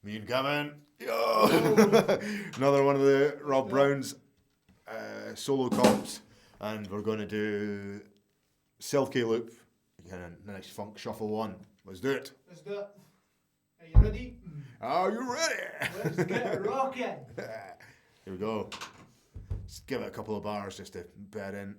Me and Kevin. Yo! Another one of the Rob Brown's solo comps. And we're going to do Selkie Loop. Kind of nice funk shuffle one. Let's do it. Let's do it. Are you ready? Are you ready? Let's get it rocking. Here we go. Let's give it a couple of bars just to bed in.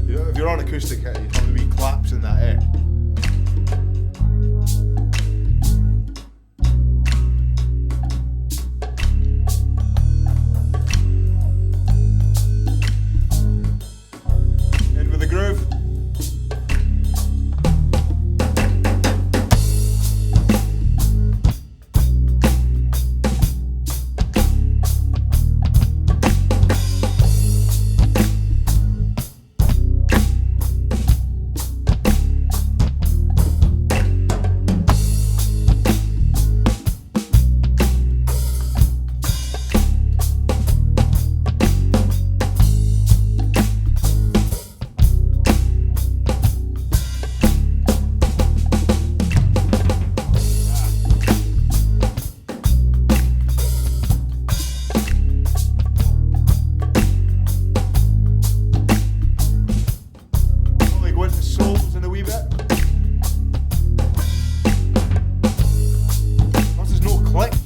You know, if you're on acoustic, you have the wee claps in that, eh? In with the groove.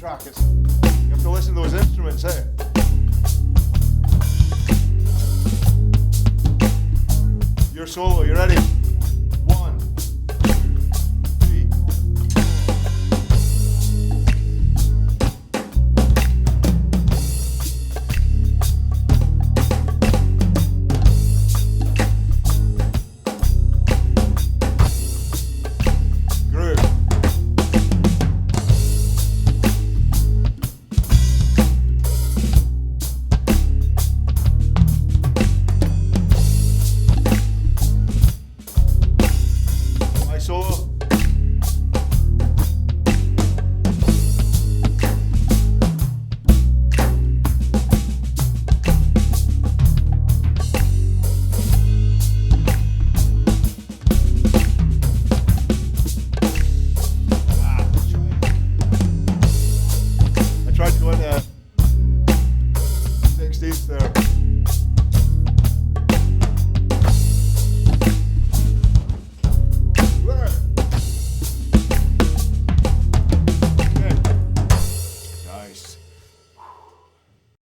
You have to listen to those instruments, eh? Your solo, you ready? 1, 2, 3. Groove. Solo. I tried to go into 16th there.